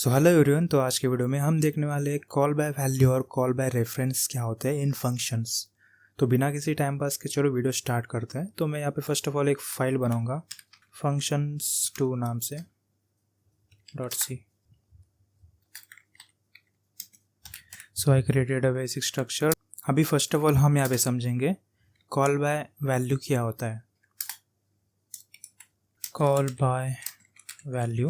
So hello everyone. तो आज के वीडियो में हम देखने वाले हैं कॉल बाय वैल्यू और कॉल बाय रेफरेंस क्या होते हैं इन फंक्शंस। तो बिना किसी टाइम पास के चलो वीडियो स्टार्ट करते हैं। तो मैं यहाँ पे फर्स्ट ऑफ ऑल एक फाइल बनाऊंगा functions2 नाम से .c। So I created a basic structure. अभी फर्स्ट ऑफ ऑल हम यहाँ पे समझेंगे कॉल बाय वैल्यू क्या होता है। कॉल बाय वैल्यू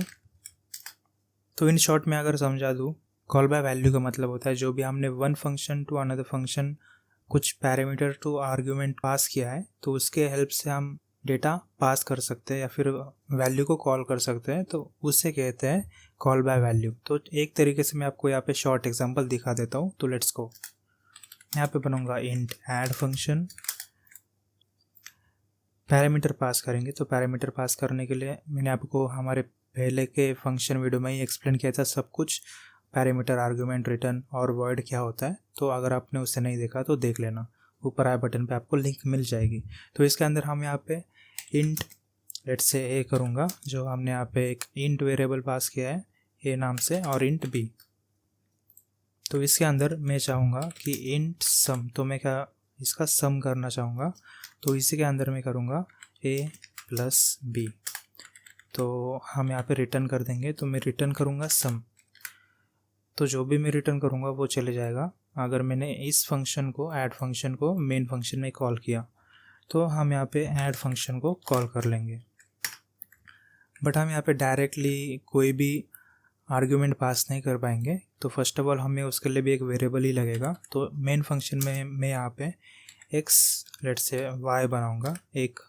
तो इन शॉर्ट में अगर समझा दूँ, कॉल बाय वैल्यू का मतलब होता है जो भी हमने one function to another function कुछ पैरामीटर टू आर्ग्यूमेंट पास किया है तो उसके हेल्प से हम डेटा पास कर सकते हैं या फिर वैल्यू को कॉल कर सकते हैं, तो उससे कहते हैं कॉल बाय वैल्यू। तो एक तरीके से मैं आपको यहाँ पे शॉर्ट एग्जांपल दिखा देता हूँ। तो लेट्स गो। यहाँ पे बनूंगा int add function. Parameter pass करेंगे तो पैरामीटर पास करने के लिए मैंने आपको हमारे पहले के फंक्शन वीडियो में ही एक्सप्लेन किया था सब कुछ, पैरामीटर, आर्गुमेंट, रिटर्न और वॉइड क्या होता है। तो अगर आपने उसे नहीं देखा तो देख लेना, ऊपर आए बटन पे आपको लिंक मिल जाएगी। तो इसके अंदर हम यहाँ पे इंट लेट्स से ए करूँगा, जो हमने यहाँ पे एक इंट वेरिएबल पास किया है ए नाम से, और इंट बी। तो इसके अंदर मैं चाहूँगा कि इंट सम, तो मैं क्या इसका सम करना चाहूँगा। तो इसी के अंदर मैं करूँगा a प्लस बी। तो हम यहाँ पे रिटर्न कर देंगे। तो मैं रिटर्न करूँगा सम। तो जो भी मैं रिटर्न करूँगा वो चले जाएगा। अगर मैंने इस फंक्शन को, ऐड फंक्शन को मेन फंक्शन में कॉल किया तो हम यहाँ पे ऐड फंक्शन को कॉल कर लेंगे। बट हम यहाँ पे डायरेक्टली कोई भी आर्ग्यूमेंट पास नहीं कर पाएंगे। तो फर्स्ट ऑफ ऑल हमें उसके लिए भी एक वेरिएबल ही लगेगा। तो मेन फंक्शन में मैं यहाँ पे x लेट्स से y बनाऊँगा, एक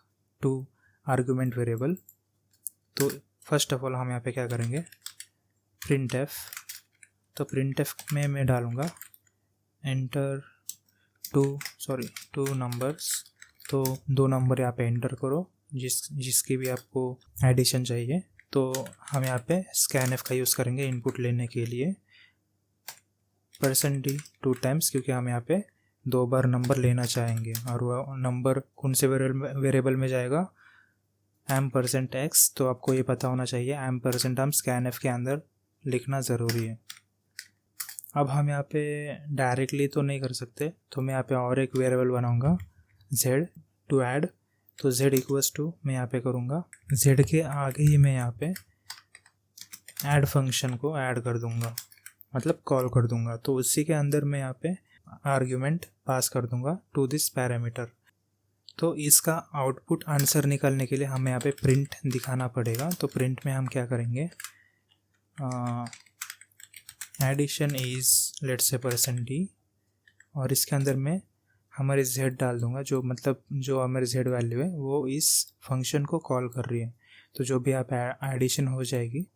टू आर्ग्यूमेंट वेरिएबल। तो फर्स्ट ऑफ ऑल हम यहाँ पे क्या करेंगे, प्रिंट एफ। तो प्रिंट एफ में मैं डालूँगा एंटर टू नंबर्स। तो दो नंबर यहाँ पे एंटर करो जिसकी भी आपको एडिशन चाहिए। तो हम यहाँ पे स्कैन एफ का यूज़ करेंगे इनपुट लेने के लिए, %d 2 टाइम्स, क्योंकि हम यहाँ पे 2 बार नंबर लेना चाहेंगे। और वह नंबर कौन से वेरिएबल में जाएगा, %x। तो आपको ये पता होना चाहिए %, हम स्कैन एफ के अंदर लिखना ज़रूरी है। अब हम यहाँ पे डायरेक्टली तो नहीं कर सकते, तो मैं यहाँ पे और एक वेरिएबल बनाऊँगा z टू ऐड। तो z इक्वल्स टू मैं यहाँ पे करूँगा z के आगे ही मैं यहाँ पे ऐड फंक्शन को ऐड कर दूँगा, मतलब कॉल कर दूँगा। तो उसी के अंदर मैं यहाँ पे आर्ग्यूमेंट पास कर दूँगा टू दिस पैरामीटर। तो इसका आउटपुट आंसर निकालने के लिए हमें यहाँ पे प्रिंट दिखाना पड़ेगा। तो प्रिंट में हम क्या करेंगे, addition is let's say %d, और इसके अंदर मैं हमारे z डाल दूंगा, जो मतलब जो हमारी z वैल्यू है वो इस फंक्शन को कॉल कर रही है। तो जो भी आप एडिशन हो जाएगी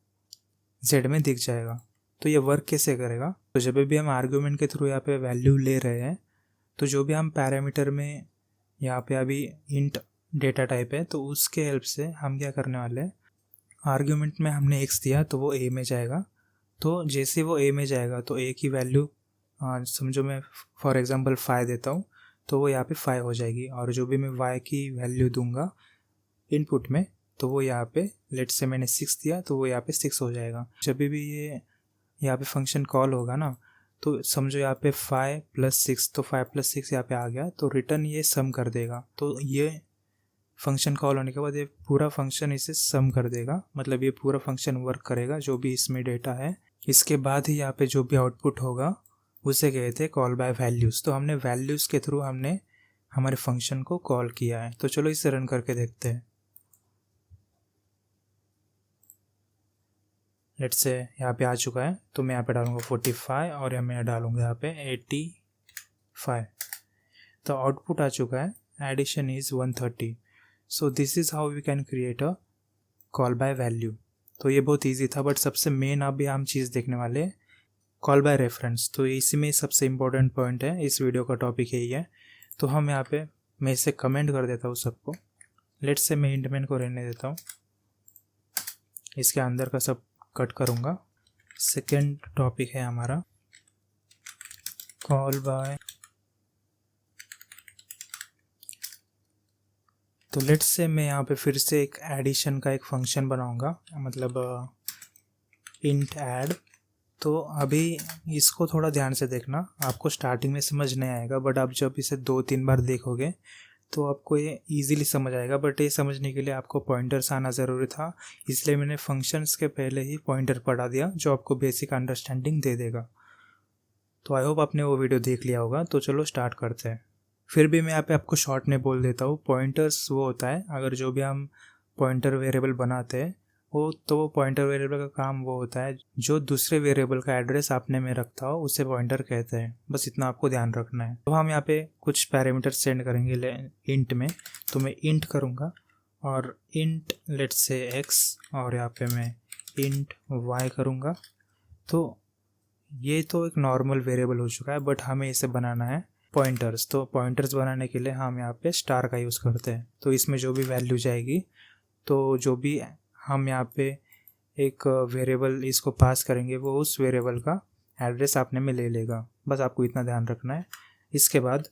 z में दिख जाएगा। तो ये वर्क कैसे करेगा, तो जब भी हम आर्ग्यूमेंट के थ्रू यहाँ पे वैल्यू ले रहे हैं तो जो भी हम पैरामीटर में यहाँ पे अभी इंट डेटा टाइप है तो उसके हेल्प से हम क्या करने वाले हैं, आर्ग्यूमेंट में हमने x दिया तो वो a में जाएगा। तो जैसे वो a में जाएगा तो a की वैल्यू समझो मैं फॉर एग्जांपल 5 देता हूँ तो वो यहाँ पे 5 हो जाएगी। और जो भी मैं y की वैल्यू दूंगा इनपुट में तो वो यहाँ पे लेट्स से मैंने 6 दिया तो वो यहाँ पे 6 हो जाएगा। जब भी ये यहाँ पे फंक्शन कॉल होगा ना, तो समझो यहाँ पे 5 + 6, तो 5 + 6 यहाँ पे आ गया, तो रिटर्न ये सम कर देगा। तो ये फंक्शन कॉल होने के बाद ये पूरा फंक्शन इसे सम कर देगा, मतलब ये पूरा फंक्शन वर्क करेगा जो भी इसमें डेटा है। इसके बाद ही यहाँ पे जो भी आउटपुट होगा उसे कहते हैं कॉल बाय वैल्यूज़। तो हमने वैल्यूज़ के थ्रू हमने हमारे फंक्शन को कॉल किया है। तो चलो इसे रन करके देखते हैं। लेट्स से यहाँ पे आ चुका है, तो मैं यहाँ पे डालूंगा 45 और मैं डालूंगा यहाँ पे 85। तो आउटपुट आ चुका है, addition is 130। So this is how we can create a call by value. तो ये बहुत इजी था, बट सबसे मेन अभी हम चीज़ देखने वाले हैं कॉल बाय रेफरेंस। तो इसी में सबसे इम्पोर्टेंट पॉइंट है, इस वीडियो का टॉपिक यही है। तो हम यहाँ पे मैं इसे कमेंट कर देता हूँ सबको। लेट्स से मैं इंटमेंट को रहने देता हूँ, इसके अंदर का सब कट करूँगा। सेकेंड टॉपिक है हमारा कॉल बाय। तो लेट्स से मैं यहाँ पे फिर से एक एडिशन का एक फंक्शन बनाऊँगा, मतलब इंट ऐड तो अभी इसको थोड़ा ध्यान से देखना, आपको स्टार्टिंग में समझ नहीं आएगा, बट आप जब इसे 2-3 बार देखोगे तो आपको ये ईजिली समझ आएगा। बट ये समझने के लिए आपको पॉइंटर्स आना ज़रूरी था, इसलिए मैंने फंक्शंस के पहले ही पॉइंटर पढ़ा दिया जो आपको बेसिक अंडरस्टैंडिंग दे देगा। तो आई होप आपने वो वीडियो देख लिया होगा। तो चलो स्टार्ट करते हैं। फिर भी मैं यहाँ पे आपको शॉर्ट में बोल देता हूँ, पॉइंटर्स वो होता है अगर जो भी हम पॉइंटर वेरिएबल बनाते हैं वो पॉइंटर वेरिएबल का काम वो होता है जो दूसरे वेरिएबल का एड्रेस आपने में रखता हो उसे पॉइंटर कहते हैं। बस इतना आपको ध्यान रखना है। तो हम यहाँ पे कुछ पैरामीटर सेंड करेंगे इंट में। तो मैं इंट करूँगा और इंट लेट्स से x और यहाँ पे मैं इंट y करूँगा। तो ये तो एक नॉर्मल वेरिएबल हो चुका है, बट हमें इसे बनाना है पॉइंटर्स। तो पॉइंटर्स बनाने के लिए हम यहाँ पे स्टार का यूज़ करते हैं। तो इसमें जो भी वैल्यू जाएगी, तो जो भी हम यहाँ पे एक वेरिएबल इसको पास करेंगे वो उस वेरिएबल का एड्रेस आपने में ले लेगा। बस आपको इतना ध्यान रखना है। इसके बाद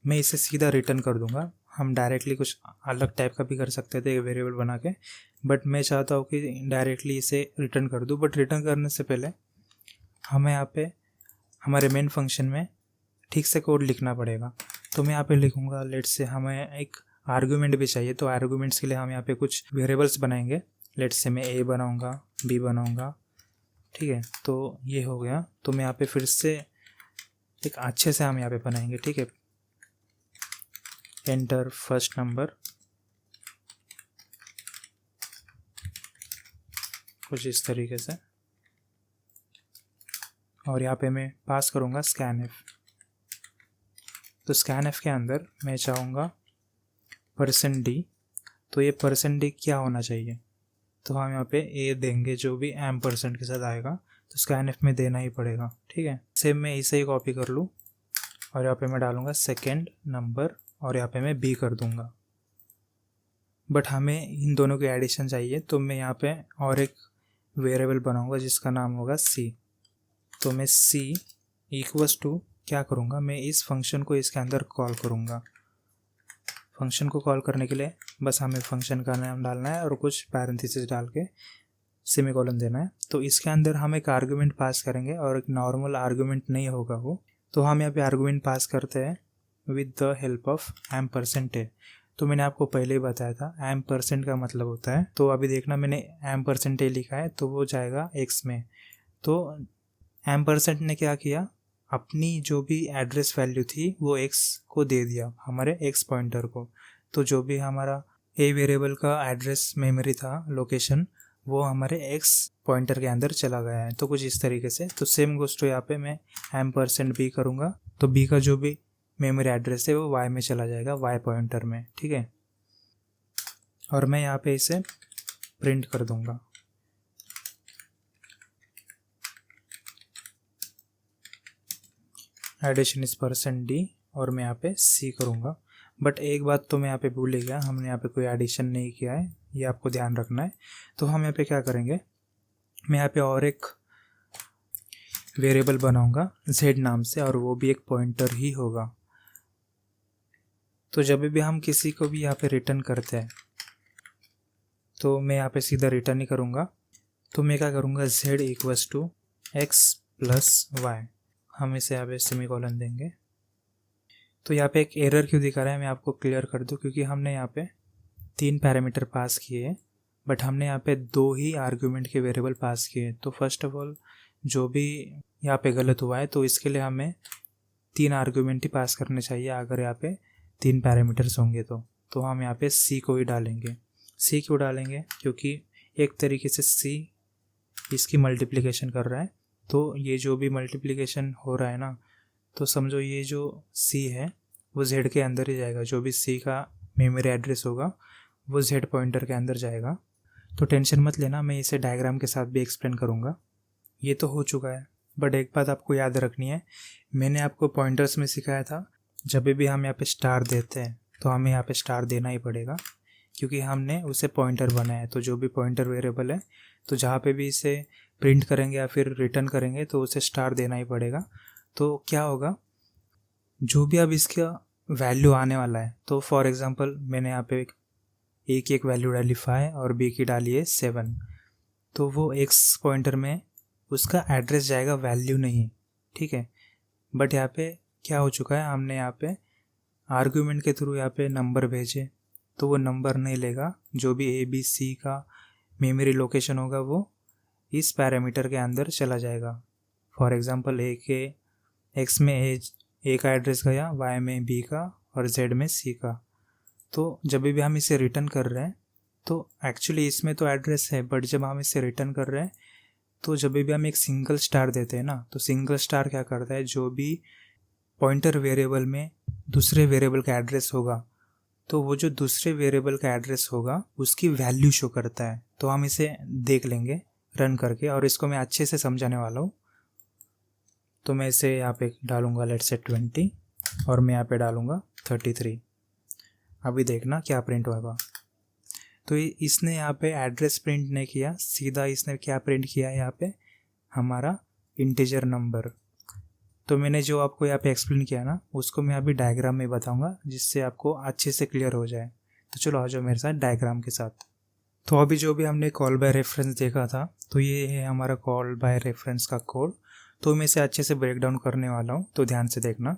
मैं इसे सीधा रिटर्न कर दूंगा। हम डायरेक्टली कुछ अलग टाइप का भी कर सकते थे वेरिएबल बना के, बट मैं चाहता हूँ कि डायरेक्टली इसे रिटर्न कर दूँ। बट रिटर्न करने से पहले हमें यहाँ पे हमारे मेन फंक्शन में ठीक से कोड लिखना पड़ेगा। तो मैं यहाँ पे लिखूँगा लेट्स से हमें एक आर्गुमेंट भी चाहिए। तो आर्गुमेंट्स के लिए हम यहाँ पे कुछ वेरिएबल्स बनाएंगे। लेट्स से मैं ए बनाऊँगा, बी बनाऊँगा, ठीक है। तो ये हो गया। तो मैं यहाँ पे फिर से एक अच्छे से हम यहाँ पे बनाएंगे, ठीक है। एंटर फर्स्ट नंबर, कुछ इस तरीके से, और यहाँ पे मैं पास करूँगा स्कैन एफ। तो स्कैन एफ के अंदर मैं चाहूँगा %d। तो ये %d क्या होना चाहिए, तो हम यहाँ पे ए देंगे जो भी % के साथ आएगा। तो स्कैन एफ में देना ही पड़ेगा, ठीक है। सेम मैं इसे ही कॉपी कर लूँ और यहाँ पे मैं डालूँगा सेकेंड नंबर और यहाँ पे मैं बी कर दूँगा। बट हमें इन दोनों की एडिशन चाहिए, तो मैं यहाँ पे और एक वेरिएबल बनाऊँगा जिसका नाम होगा सी। तो मैं सी इक्वल्स टू क्या करूँगा, मैं इस फंक्शन को इसके अंदर कॉल करूँगा। फंक्शन को कॉल करने के लिए बस हमें फंक्शन का नाम डालना है और कुछ पैरेंथेसिस डाल के सेमीकोलन देना है। तो इसके अंदर हम एक आर्गुमेंट पास करेंगे और एक नॉर्मल आर्गुमेंट नहीं होगा वो। तो हम यहाँ पे आर्गुमेंट पास करते हैं with the help of %a। तो मैंने आपको पहले ही बताया था %, का मतलब होता है, तो अभी देखना मैंने %a लिखा है तो वो जाएगा x में। तो %, ने क्या किया, अपनी जो भी एड्रेस वैल्यू थी वो x को दे दिया हमारे x पॉइंटर को। तो जो भी हमारा a वेरिएबल का एड्रेस मेमोरी था, लोकेशन, वो हमारे x पॉइंटर के अंदर चला गया है। तो कुछ इस तरीके से। तो सेम गोस टू यहाँ पे मैं %b करूँगा। तो b का जो भी मेमोरी एड्रेस है वो y में चला जाएगा, y पॉइंटर में, ठीक है। और मैं यहाँ पे इसे प्रिंट कर दूँगा। एडिशन इज %d और मैं यहाँ पे c करूँगा। बट एक बात तो मैं यहाँ पे भूल ही गया, हमने यहाँ पे कोई एडिशन नहीं किया है, ये आपको ध्यान रखना है। तो हम यहाँ पे क्या करेंगे, मैं यहाँ पे और एक वेरिएबल बनाऊँगा z नाम से, और वो भी एक पॉइंटर ही होगा। तो जब भी हम किसी को भी यहाँ पे रिटर्न करते हैं तो मैं यहाँ पे सीधा रिटर्न ही करूँगा। तो मैं क्या करूँगा, z equals to x plus y, हम इसे यहाँ पे सेमीकोलन देंगे। तो यहाँ पे एक एरर क्यों दिखा रहा है मैं आपको क्लियर कर दूँ, क्योंकि हमने यहाँ पे 3 पैरामीटर पास किए बट हमने यहाँ पे 2 ही आर्गुमेंट के वेरिएबल पास किए। तो फर्स्ट ऑफ ऑल जो भी यहाँ पे गलत हुआ है, तो इसके लिए हमें 3 आर्गुमेंट ही पास करने चाहिए अगर यहाँ पे 3 पैरामीटर्स होंगे। तो हम यहाँ पे c को ही डालेंगे। c क्यों डालेंगे, क्योंकि एक तरीके से c इसकी मल्टीप्लिकेशन कर रहा है। तो ये जो भी मल्टीप्लिकेशन हो रहा है ना, तो समझो ये जो c है वो z के अंदर ही जाएगा। जो भी c का मेमोरी एड्रेस होगा वो z पॉइंटर के अंदर जाएगा। तो टेंशन मत लेना, मैं इसे डायग्राम के साथ भी एक्सप्लेन करूँगा। ये तो हो चुका है, बट एक बात आपको याद रखनी है, मैंने आपको पॉइंटर्स में सिखाया था जब भी हम यहाँ पे स्टार देते हैं तो हमें यहाँ पे स्टार देना ही पड़ेगा, क्योंकि हमने उसे पॉइंटर बनाया है। तो जो भी पॉइंटर वेरिएबल है, तो जहाँ पे भी इसे प्रिंट करेंगे या फिर रिटर्न करेंगे तो उसे स्टार देना ही पड़ेगा। तो क्या होगा, जो भी अब इसका वैल्यू आने वाला है, तो फॉर एग्जांपल मैंने यहाँ पे ए की एक वैल्यू डाली 5 और बी की डाली है 7, तो वो एक्स पॉइंटर में उसका एड्रेस जाएगा, वैल्यू नहीं, ठीक है। बट यहाँ पे क्या हो चुका है, हमने यहाँ पे आर्ग्यूमेंट के थ्रू यहाँ पे नंबर भेजे, तो वो नंबर नहीं लेगा। जो भी ए बी सी का मेमोरी लोकेशन होगा वो इस पैरामीटर के अंदर चला जाएगा। फॉर एग्जांपल एक्स में ए का एड्रेस गया, वाई में बी का और जेड में सी का। तो जब भी हम इसे रिटर्न कर रहे हैं तो एक्चुअली इसमें तो एड्रेस है, बट जब हम इसे रिटर्न कर रहे हैं तो जब भी हम एक सिंगल स्टार देते हैं ना, तो सिंगल स्टार क्या करता है, जो भी पॉइंटर वेरिएबल में दूसरे वेरिएबल का एड्रेस होगा तो वो जो दूसरे वेरिएबल का एड्रेस होगा उसकी वैल्यू शो करता है। तो हम इसे देख लेंगे रन करके, और इसको मैं अच्छे से समझाने वाला हूँ। तो मैं इसे यहाँ पे डालूंगा लेट्स से 20 और मैं यहाँ पे डालूंगा 33। अभी देखना क्या प्रिंट होगा। तो इसने यहाँ पे एड्रेस प्रिंट नहीं किया, सीधा इसने क्या प्रिंट किया है यहाँ पे, हमारा इंटीजर नंबर। तो मैंने जो आपको यहाँ पे एक्सप्लेन किया ना, उसको मैं अभी डायग्राम में बताऊंगा जिससे आपको अच्छे से क्लियर हो जाए। तो चलो आ जाओ मेरे साथ डायग्राम के साथ। तो अभी जो भी हमने कॉल बाय रेफरेंस देखा था, तो ये है हमारा कॉल बाय रेफरेंस का कोड। तो मैं इसे अच्छे से ब्रेक डाउन करने वाला हूँ, तो ध्यान से देखना।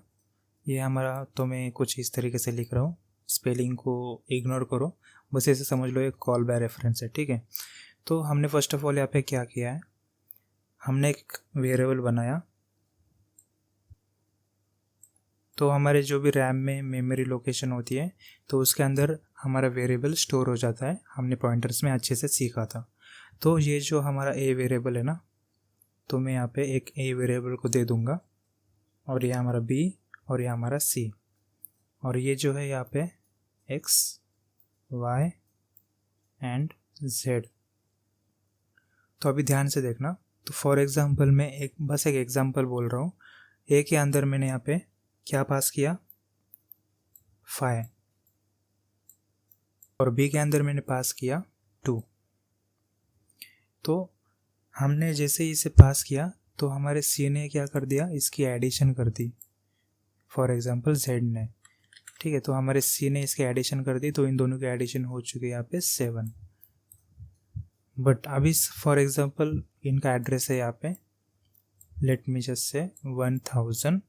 ये हमारा, तो मैं कुछ इस तरीके से लिख रहा हूँ, स्पेलिंग को इग्नोर करो, बस ऐसे समझ लो ये कॉल बाय रेफरेंस है, ठीक है। तो हमने फर्स्ट ऑफ ऑल यहाँ पे क्या किया है, हमने एक वेरिएबल बनाया। तो हमारे जो भी रैम में मेमोरी लोकेशन होती है तो उसके अंदर हमारा वेरिएबल स्टोर हो जाता है, हमने पॉइंटर्स में अच्छे से सीखा था। तो ये जो हमारा ए वेरिएबल है ना, तो मैं यहाँ पे एक ए वेरिएबल को दे दूँगा, और ये हमारा बी और ये हमारा सी, और ये जो है यहाँ पे एक्स वाई एंड जेड। तो अभी ध्यान से देखना। तो फॉर एग्जांपल मैं बस एक एग्जांपल बोल रहा हूँ। ए के अंदर मैंने यहाँ पे क्या पास किया, 5, और बी के अंदर मैंने पास किया 2। तो हमने जैसे ही इसे पास किया तो हमारे सी ने क्या कर दिया, इसकी एडिशन कर दी, फॉर एग्जांपल जेड ने, ठीक है। तो हमारे सी ने इसकी एडिशन कर दी, तो इन दोनों की एडिशन हो चुकी है यहाँ पे 7। बट अभी फॉर एग्जांपल इनका एड्रेस है यहाँ पे, लेट मी जस्ट से 1000,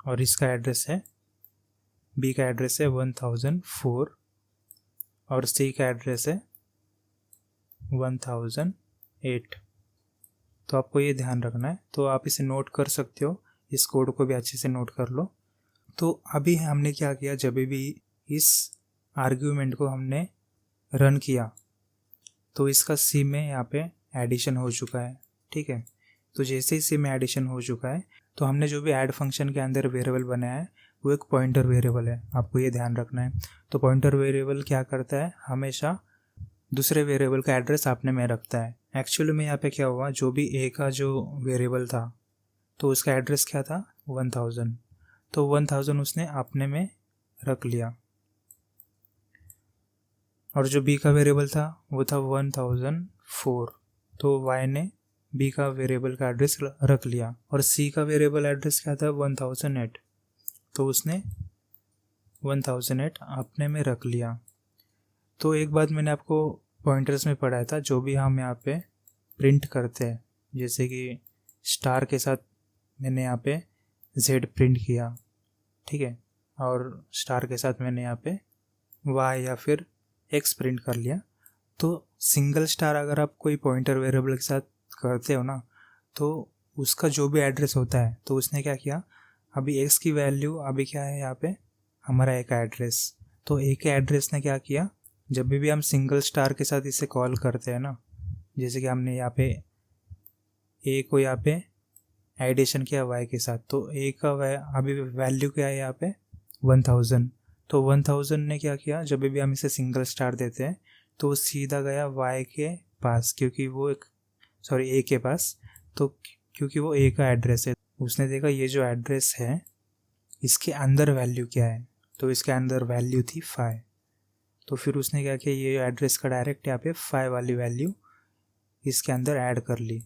और इसका एड्रेस है, बी का एड्रेस है 1004, और सी का एड्रेस है 1008। तो आपको ये ध्यान रखना है। तो आप इसे नोट कर सकते हो, इस कोड को भी अच्छे से नोट कर लो। तो अभी हमने क्या किया, जब भी इस आर्ग्यूमेंट को हमने रन किया तो इसका सी में यहाँ पे एडिशन हो चुका है, ठीक है। तो जैसे ही सी में एडिशन हो चुका है तो हमने जो भी ऐड फंक्शन के अंदर वेरिएबल बनाया है वो एक पॉइंटर वेरिएबल है, आपको ये ध्यान रखना है। तो पॉइंटर वेरिएबल क्या करता है, हमेशा दूसरे वेरिएबल का एड्रेस अपने में रखता है। एक्चुअली में यहाँ पे क्या हुआ, जो भी ए का जो वेरिएबल था तो उसका एड्रेस क्या था, 1000। तो 1000 उसने अपने में रख लिया, और जो बी का वेरिएबल था वो था 1004, तो वाई ने बी का वेरिएबल का एड्रेस रख लिया, और सी का वेरिएबल एड्रेस क्या था, 1008, तो उसने 1008 अपने में रख लिया। तो एक बात मैंने आपको पॉइंटर्स में पढ़ाया था, जो भी हम यहाँ पे प्रिंट करते हैं, जैसे कि स्टार के साथ मैंने यहाँ पे z प्रिंट किया, ठीक है, और स्टार के साथ मैंने यहाँ पे y या फिर x प्रिंट कर लिया। तो सिंगल स्टार अगर आप कोई पॉइंटर वेरिएबल के साथ करते हो ना, तो उसका जो भी एड्रेस होता है, तो उसने क्या किया, अभी x की वैल्यू अभी क्या है यहाँ पे, हमारा a का एड्रेस। तो a के एड्रेस ने क्या किया, जब भी हम सिंगल स्टार के साथ इसे कॉल करते हैं ना, जैसे कि हमने यहाँ पे a को यहाँ पे एडिशन किया y के साथ, तो a का अभी वैल्यू क्या है यहाँ पे 1000। तो 1000 ने क्या किया, जब भी हम इसे सिंगल स्टार देते हैं तो वो सीधा गया y के पास, क्योंकि वो a के पास, तो क्योंकि वो a का एड्रेस है। उसने देखा ये जो एड्रेस है इसके अंदर वैल्यू क्या है, तो इसके अंदर वैल्यू थी 5। तो फिर उसने क्या किया, ये एड्रेस का डायरेक्ट यहाँ पे 5 वाली वैल्यू इसके अंदर ऐड कर ली।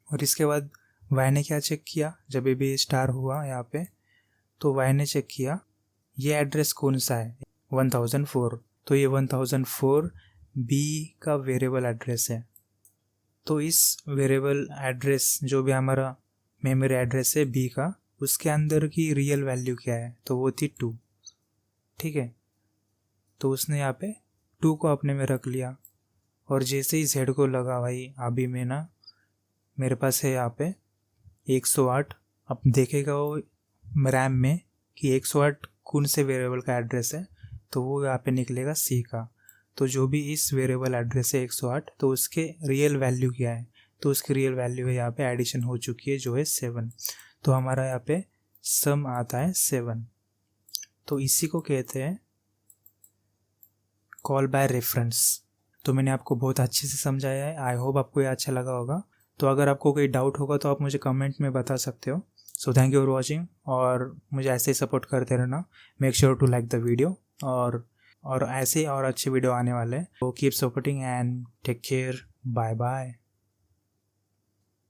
और इसके बाद y ने क्या चेक किया, जब भी स्टार हुआ यहाँ पे, तो y ने चेक किया ये एड्रेस कौन सा है, 1004। तो ये 1004 b का वेरिएबल एड्रेस है। तो इस वेरिएबल एड्रेस जो भी हमारा मेमोरी एड्रेस है बी का, उसके अंदर की रियल वैल्यू क्या है, तो वो थी 2। ठीक है, तो उसने यहाँ पे 2 को अपने में रख लिया। और जैसे ही जेड को लगा भाई अभी मैं ना, मेरे पास है यहाँ पे 108, अब देखेगा वो रैम में कि 108 कौन से वेरिएबल का एड्रेस है, तो वो यहाँ पे निकलेगा सी का। तो जो भी इस वेरिएबल एड्रेस है 108, तो उसके रियल वैल्यू क्या है, तो उसकी रियल वैल्यू है यहाँ पे एडिशन हो चुकी है जो है 7। तो हमारा यहाँ पे सम आता है 7। तो इसी को कहते हैं कॉल बाय रेफरेंस। तो मैंने आपको बहुत अच्छे से समझाया है, आई होप आपको ये अच्छा लगा होगा। तो अगर आपको कोई डाउट होगा तो आप मुझे कमेंट में बता सकते हो। So thank you for watching, और मुझे ऐसे ही सपोर्ट करते रहना। Make sure to like the video, और ऐसे और अच्छे वीडियो आने वाले हैं। तो keep supporting and take care, bye bye.